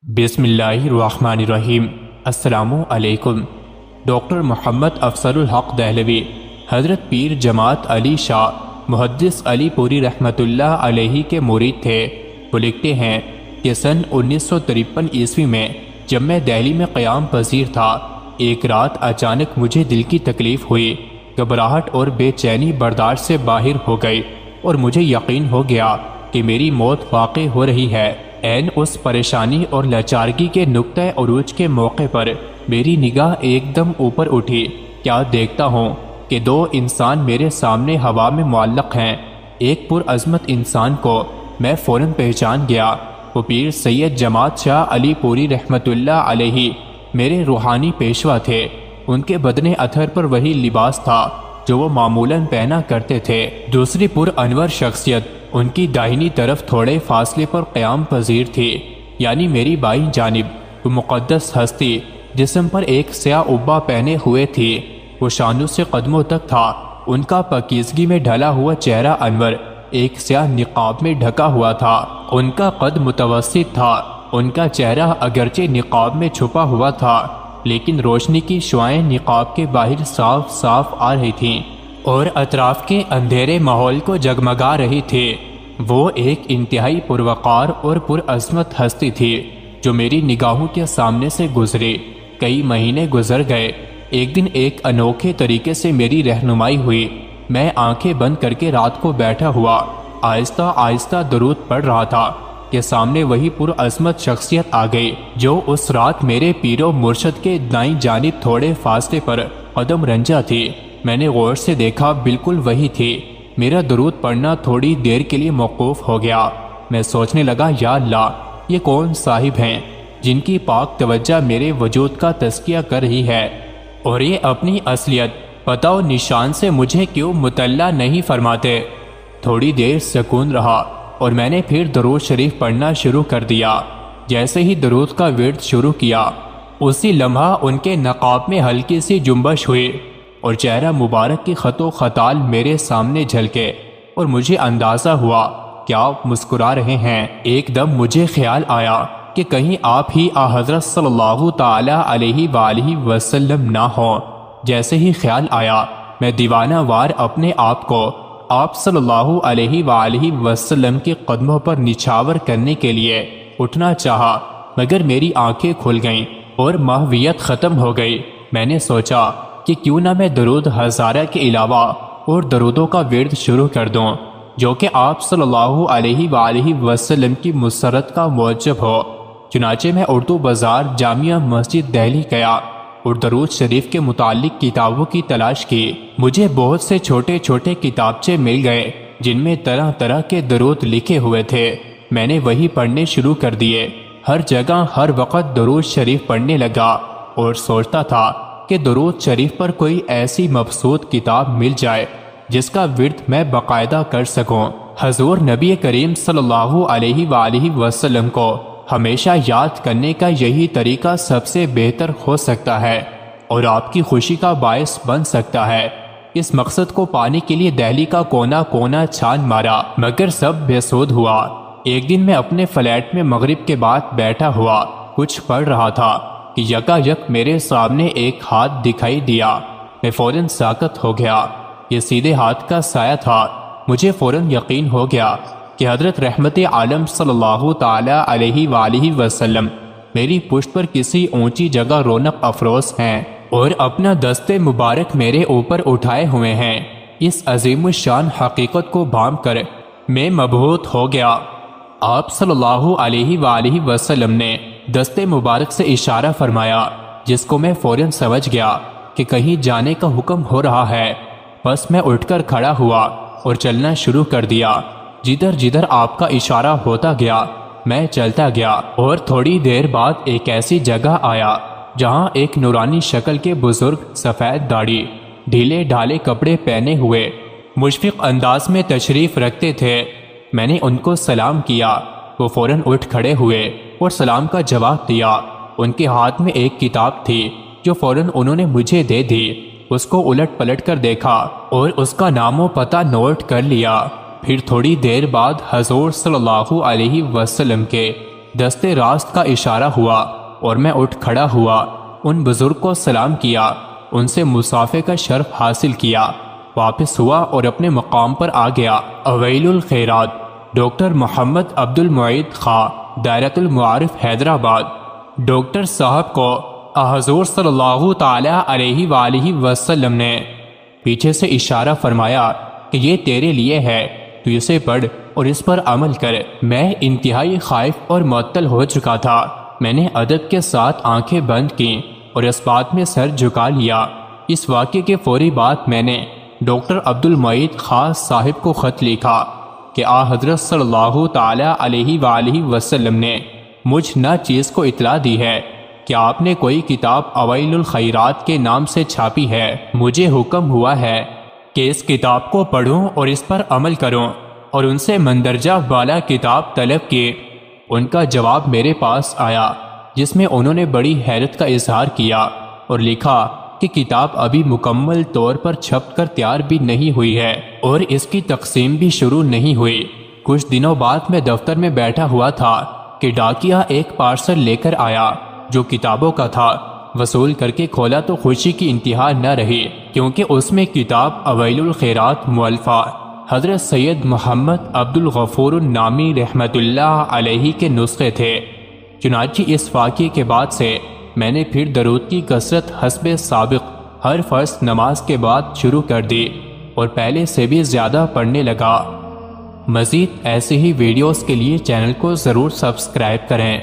بسم اللہ الرحمن الرحیم۔ السلام علیکم۔ ڈاکٹر محمد افضل الحق دہلوی حضرت پیر جماعت علی شاہ محدث علی پوری رحمۃ اللہ علیہ کے مرید تھے۔ وہ لکھتے ہیں کہ سن 1953 عیسوی میں جب میں دہلی میں قیام پذیر تھا، ایک رات اچانک مجھے دل کی تکلیف ہوئی، گھبراہٹ اور بے چینی برداشت سے باہر ہو گئی اور مجھے یقین ہو گیا کہ میری موت واقع ہو رہی ہے۔ عین اس پریشانی اور لاچارگی کے نقطۂ عروج کے موقع پر میری نگاہ ایک دم اوپر اٹھی۔ کیا دیکھتا ہوں کہ دو انسان میرے سامنے ہوا میں معلق ہیں۔ ایک پرعظمت انسان کو میں فوراً پہچان گیا۔ وہ پیر سید جماعت شاہ علی پوری رحمۃ اللہ علیہ میرے روحانی پیشوا تھے۔ ان کے بدن اطہر پر وہی لباس تھا جو وہ معمولاً پہنا کرتے تھے۔ دوسری پرانور شخصیت ان کی داہنی طرف تھوڑے فاصلے پر قیام پذیر تھی، یعنی میری بائیں جانب وہ مقدس ہستی جسم پر ایک سیاہ عبا پہنے ہوئے تھی۔ وہ شانوں سے قدموں تک تھا۔ ان کا پاکیزگی میں ڈھلا ہوا چہرہ انور ایک سیاہ نقاب میں ڈھکا ہوا تھا۔ ان کا قد متوسط تھا۔ ان کا چہرہ اگرچہ نقاب میں چھپا ہوا تھا، لیکن روشنی کی شعائیں نقاب کے باہر صاف صاف آ رہی تھیں اور اطراف کے اندھیرے ماحول کو جگمگا رہی تھی۔ وہ ایک انتہائی پروقار اور پرعظمت ہستی تھی جو میری نگاہوں کے سامنے سے گزری۔ کئی مہینے گزر گئے۔ ایک دن ایک انوکھے طریقے سے میری رہنمائی ہوئی۔ میں آنکھیں بند کر کے رات کو بیٹھا ہوا آہستہ آہستہ درود پڑھ رہا تھا کہ سامنے وہی پرعظمت شخصیت آ گئی جو اس رات میرے پیر و مرشد کے دائیں جانب تھوڑے فاصلے پر قدم رنجا تھی۔ میں نے غور سے دیکھا، بالکل وہی تھی۔ میرا درود پڑھنا تھوڑی دیر کے لیے موقوف ہو گیا۔ میں سوچنے لگا، یا اللہ، یہ کون صاحب ہیں جن کی پاک توجہ میرے وجود کا تزکیہ کر رہی ہے، اور یہ اپنی اصلیت پتہ و نشان سے مجھے کیوں مطلع نہیں فرماتے؟ تھوڑی دیر سکون رہا اور میں نے پھر درود شریف پڑھنا شروع کر دیا۔ جیسے ہی درود کا ورد شروع کیا، اسی لمحہ ان کے نقاب میں ہلکی سی جنبش ہوئی اور چہرہ مبارک کی خط و خطال میرے سامنے جھلکے اور مجھے اندازہ ہوا کہ آپ مسکرا رہے ہیں۔ ایک دم مجھے خیال آیا کہ کہیں آپ ہی حضرت صلی اللہ تعالی علیہ وآلہ وسلم نہ ہوں۔ جیسے ہی خیال آیا، میں دیوانہ وار اپنے آپ کو آپ صلی اللہ علیہ وآلہ وسلم کے قدموں پر نچھاور کرنے کے لیے اٹھنا چاہا، مگر میری آنکھیں کھل گئیں اور ماہویت ختم ہو گئی۔ میں نے سوچا کہ کیوں نہ میں درود ہزارہ کے علاوہ اور درودوں کا ورد شروع کر دوں جو کہ آپ صلی اللہ علیہ وآلہ وسلم کی مسرت کا موجب ہو۔ چنانچہ میں اردو بازار جامعہ مسجد دہلی گیا اور درود شریف کے متعلق کتابوں کی تلاش کی۔ مجھے بہت سے چھوٹے چھوٹے کتابچے مل گئے جن میں طرح طرح کے درود لکھے ہوئے تھے۔ میں نے وہی پڑھنے شروع کر دیے۔ ہر جگہ ہر وقت درود شریف پڑھنے لگا اور سوچتا تھا کہ درود شریف پر کوئی ایسی مبسوط کتاب مل جائے جس کا ورد میں باقاعدہ کر سکوں۔ حضور نبی کریم صلی اللہ علیہ وآلہ وسلم کو ہمیشہ یاد کرنے کا یہی طریقہ سب سے بہتر ہو سکتا ہے اور آپ کی خوشی کا باعث بن سکتا ہے۔ اس مقصد کو پانے کے لیے دہلی کا کونا کونا چھان مارا، مگر سب بے سود ہوا۔ ایک دن میں اپنے فلیٹ میں مغرب کے بعد بیٹھا ہوا کچھ پڑھ رہا تھا کہ یکا یک میرے سامنے ایک ہاتھ دکھائی دیا۔ میں فوراً ساکت ہو گیا۔ یہ سیدھے ہاتھ کا سایہ تھا۔ مجھے فوراً یقین ہو گیا کہ حضرت رحمت عالم صلی اللہ تعالی علیہ وآلہ وسلم میری پشت پر کسی اونچی جگہ رونق افروز ہیں اور اپنا دست مبارک میرے اوپر اٹھائے ہوئے ہیں۔ اس عظیم الشان حقیقت کو بھانپ کر میں مبہوت ہو گیا۔ آپ صلی اللہ علیہ وآلہ وسلم نے دست مبارک سے اشارہ فرمایا، جس کو میں فوراً سمجھ گیا کہ کہیں جانے کا حکم ہو رہا ہے۔ بس میں اٹھ کر کھڑا ہوا اور چلنا شروع کر دیا۔ جدھر جدھر آپ کا اشارہ ہوتا گیا میں چلتا گیا اور تھوڑی دیر بعد ایک ایسی جگہ آیا جہاں ایک نورانی شکل کے بزرگ سفید داڑھی، ڈھیلے ڈھالے کپڑے پہنے ہوئے مشفق انداز میں تشریف رکھتے تھے۔ میں نے ان کو سلام کیا۔ وہ فوراً اٹھ کھڑے ہوئے اور سلام کا جواب دیا۔ ان کے ہاتھ میں ایک کتاب تھی جو فوراً انہوں نے مجھے دے دی۔ اس کو الٹ پلٹ کر دیکھا اور اس کا نام و پتہ نوٹ کر لیا۔ پھر تھوڑی دیر بعد حضور صلی اللہ علیہ وسلم کے دستے راست کا اشارہ ہوا اور میں اٹھ کھڑا ہوا، ان بزرگ کو سلام کیا، ان سے مصافحے کا شرف حاصل کیا، واپس ہوا اور اپنے مقام پر آ گیا۔ اویل الخیرات ڈاکٹر محمد عبد المعید خاں، دائرۃ المعارف حیدرآباد۔ ڈاکٹر صاحب کو حضور صلی اللہ تعالی علیہ وآلہ وسلم نے پیچھے سے اشارہ فرمایا کہ یہ تیرے لیے ہے، تو اسے پڑھ اور اس پر عمل کر۔ میں انتہائی خائف اور معطل ہو چکا تھا۔ میں نے ادب کے ساتھ آنکھیں بند کیں اور اس بات میں سر جھکا لیا۔ اس واقعے کے فوری بعد میں نے ڈاکٹر عبد المعید خاں صاحب کو خط لکھا کہ حضرت صلی اللہ تعالی علیہ وآلہ وسلم نے مجھ نہ چیز کو اطلاع دی ہے کہ آپ نے کوئی کتاب اوائل الخیرات کے نام سے چھاپی ہے۔ مجھے حکم ہوا ہے کہ اس کتاب کو پڑھوں اور اس پر عمل کروں، اور ان سے مندرجہ بالا کتاب طلب کی۔ ان کا جواب میرے پاس آیا، جس میں انہوں نے بڑی حیرت کا اظہار کیا اور لکھا کہ کتاب ابھی مکمل طور پر چھپ کر تیار بھی نہیں ہوئی ہے اور اس کی تقسیم بھی شروع نہیں ہوئی۔ کچھ دنوں بعد میں دفتر میں بیٹھا ہوا تھا کہ ڈاکیا ایک پارسل لے کر آیا جو کتابوں کا تھا۔ وصول کر کے کھولا تو خوشی کی انتہا نہ رہی، کیونکہ اس میں کتاب اویل الخیرات مؤلفہ حضرت سید محمد عبد الغفور النامی رحمۃ اللہ علیہ کے نسخے تھے۔ چنانچہ اس واقعے کے بعد سے میں نے پھر درود کی کثرت حسب سابق ہر فرض نماز کے بعد شروع کر دی اور پہلے سے بھی زیادہ پڑھنے لگا۔ مزید ایسے ہی ویڈیوز کے لیے چینل کو ضرور سبسکرائب کریں۔